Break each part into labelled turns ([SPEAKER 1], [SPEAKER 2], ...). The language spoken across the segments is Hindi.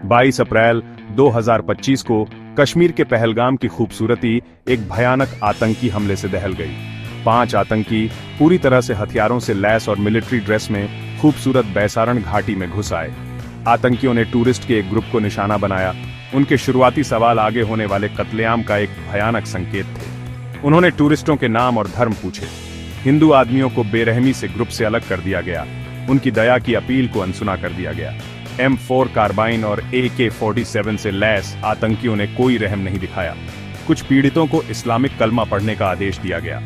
[SPEAKER 1] 22 अप्रैल 2025 को कश्मीर के पहलगाम की खूबसूरती एक भयानक आतंकी हमले से दहल गई। 5 आतंकी पूरी तरह से हथियारों से लैस और मिलिट्री ड्रेस में खूबसूरत बैसारण घाटी में घुस आए। आतंकियों ने टूरिस्ट के एक ग्रुप को निशाना बनाया। उनके शुरुआती सवाल आगे होने वाले कत्लेआम का एक भयानक संकेत थे। उन्होंने टूरिस्टों के नाम और धर्म पूछे। हिंदू आदमियों को बेरहमी से ग्रुप से अलग कर दिया गया। उनकी दया की अपील को अनसुना कर दिया गया। M4 कार्बाइन और AK-47 से लैस आतंकियों ने कोई रहम नहीं दिखाया। कुछ पीड़ितों को इस्लामिक कलमा पढ़ने का आदेश दिया गया।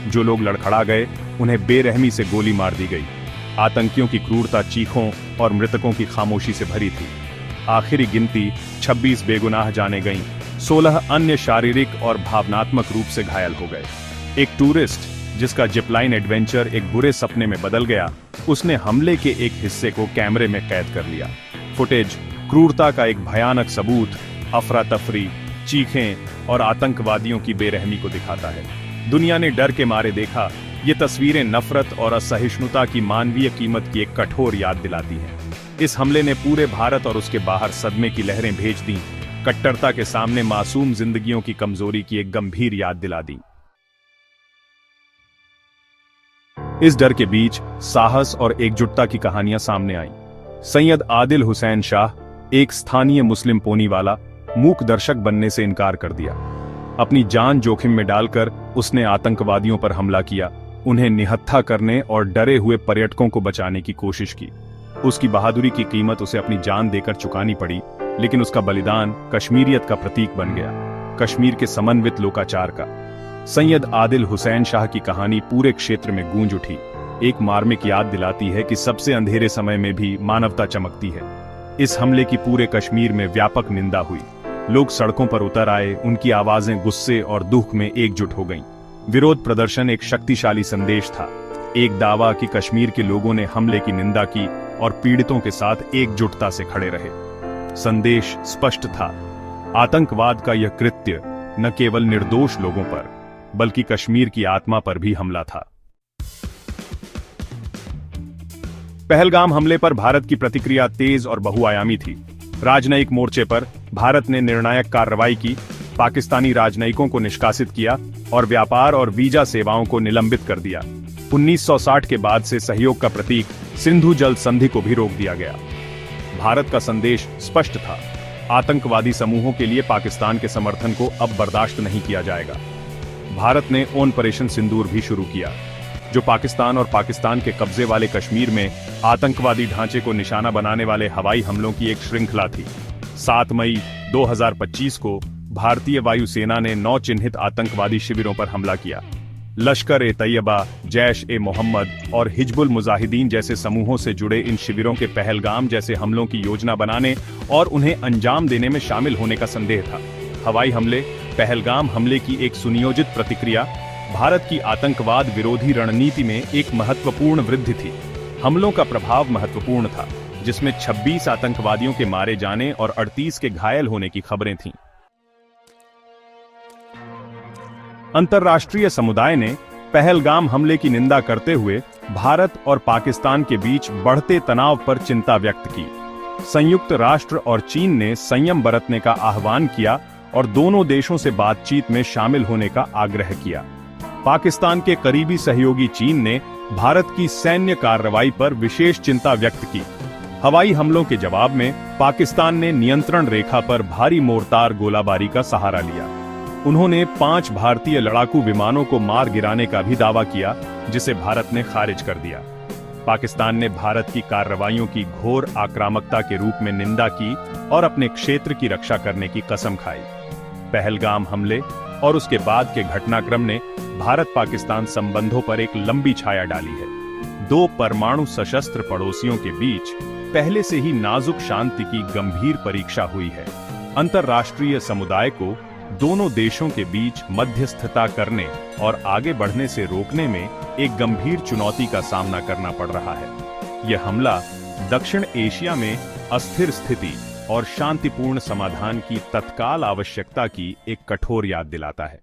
[SPEAKER 1] जो लोग लड़खड़ा गए उन्हें बेरहमी से गोली मार दी गई। आतंकियों की क्रूरता चीखों और मृतकों की खामोशी से भरी थी। आखिरी गिनती 26 बेगुनाह जाने गईं। 16 अन्य शारीरिक और भावनात्मक रूप से घायल हो गए। एक टूरिस्ट जिसका जिपलाइन एडवेंचर एक बुरे सपने में बदल गया, उसने हमले के एक हिस्से को कैमरे में कैद कर लिया। फुटेज क्रूरता का एक भयानक सबूत, अफरा तफरी, चीखें और आतंकवादियों की बेरहमी को दिखाता है। दुनिया ने डर के मारे देखा। ये तस्वीरें नफरत और असहिष्णुता की मानवीय कीमत की एक कठोर याद दिलाती हैं। इस हमले ने पूरे भारत और उसके बाहर सदमे की लहरें भेज दी। कट्टरता के सामने मासूम जिंदगियों की कमजोरी की एक गंभीर याद दिला दी। इस डर के बीच साहस और एकजुटता की कहानियां सामने आईं। सैयद आदिल हुसैन शाह, एक स्थानीय मुस्लिम पोनी वाला, मूक दर्शक बनने से इनकार कर दिया। अपनी जान जोखिम में डालकर उसने आतंकवादियों पर हमला किया, उन्हें निहत्था करने और डरे हुए पर्यटकों को बचाने की कोशिश की। उसकी बहादुरी की कीमत उसे अपनी जान देकर चुकानी पड़ी, लेकिन उसका बलिदान कश्मीरियत का प्रतीक बन गया, कश्मीर के समन्वित लोकाचार का। सैयद आदिल हुसैन शाह की कहानी पूरे क्षेत्र में गूंज उठी। एक मार्मिक याद दिलाती है कि सबसे अंधेरे समय में भी मानवता चमकती है। इस हमले की पूरे कश्मीर में व्यापक निंदा हुई। लोग सड़कों पर उतर आए, उनकी आवाजें गुस्से और दुख में एकजुट हो गईं। विरोध प्रदर्शन एक शक्तिशाली संदेश था, एक दावा कि कश्मीर के लोगों ने हमले की निंदा की और पीड़ितों के साथ एकजुटता से खड़े रहे। संदेश स्पष्ट था, आतंकवाद का यह कृत्य न केवल निर्दोष लोगों पर बल्कि कश्मीर की आत्मा पर भी हमला था। पहलगाम हमले पर भारत की प्रतिक्रिया तेज और बहुआयामी थी। राजनयिक मोर्चे पर भारत ने निर्णायक कार्रवाई की, पाकिस्तानी राजनयिकों को निष्कासित किया और व्यापार और वीजा सेवाओं को निलंबित कर दिया। 1960 के बाद से सहयोग का प्रतीक सिंधु जल संधि को भी रोक दिया गया। भारत का संदेश स्पष्ट था, आतंकवादी समूहों के लिए पाकिस्तान के समर्थन को अब बर्दाश्त नहीं किया जाएगा। भारत ने ऑपरेशन सिंदूर भी शुरू किया, जो पाकिस्तान और पाकिस्तान के कब्जे वाले कश्मीर में आतंकवादी ढांचे को निशाना बनाने वाले हवाई हमलों की एक श्रृंखला थी। 7 मई 2025 को भारतीय वायुसेना ने 9 चिन्हित आतंकवादी शिविरों पर हमला किया। लश्कर-ए-तैयबा, जैश-ए-मोहम्मद और हिजबुल मुजाहिदीन जैसे समूहों से जुड़े इन शिविरों के पहलगाम जैसे हमलों की योजना बनाने और उन्हें अंजाम देने में शामिल होने का संदेह था। हवाई हमले पहलगाम हमले की एक सुनियोजित प्रतिक्रिया भारत की आतंकवाद विरोधी रणनीति में एक महत्वपूर्ण वृद्धि थी। हमलों का प्रभाव महत्वपूर्ण था, जिसमें 26 आतंकवादियों के मारे जाने और 38 के घायल होने की खबरें थीं। अंतर्राष्ट्रीय समुदाय ने पहलगाम हमले की निंदा करते हुए भारत और पाकिस्तान के बीच बढ़ते तनाव पर चिंता व्यक्त की। संयुक्त राष्ट्र और चीन ने संयम बरतने का आह्वान किया और दोनों देशों से बातचीत में शामिल होने का आग्रह किया। पाकिस्तान के करीबी सहयोगी चीन ने भारत की सैन्य कार्रवाई पर विशेष चिंता व्यक्त की। हवाई हमलों के जवाब में पाकिस्तान ने नियंत्रण रेखा पर भारी मोर्टार गोलाबारी का सहारा लिया। उन्होंने 5 भारतीय लड़ाकू विमानों को मार गिराने का भी दावा किया, जिसे भारत ने खारिज कर दिया। पाकिस्तान ने भारत की कार्रवाइयों की घोर आक्रामकता के रूप में निंदा की और अपने क्षेत्र की रक्षा करने की कसम खाई। पहलगाम हमले और उसके बाद के घटनाक्रम ने भारत पाकिस्तान संबंधों पर एक लंबी छाया डाली है। 2 परमाणु सशस्त्र पड़ोसियों के बीच पहले से ही नाजुक शांति की गंभीर परीक्षा हुई है। अंतर्राष्ट्रीय समुदाय को दोनों देशों के बीच मध्यस्थता करने और आगे बढ़ने से रोकने में एक गंभीर चुनौती का सामना करना पड़ रहा है। यह हमला दक्षिण एशिया में अस्थिर स्थिति और शांतिपूर्ण समाधान की तत्काल आवश्यकता की एक कठोर याद दिलाता है।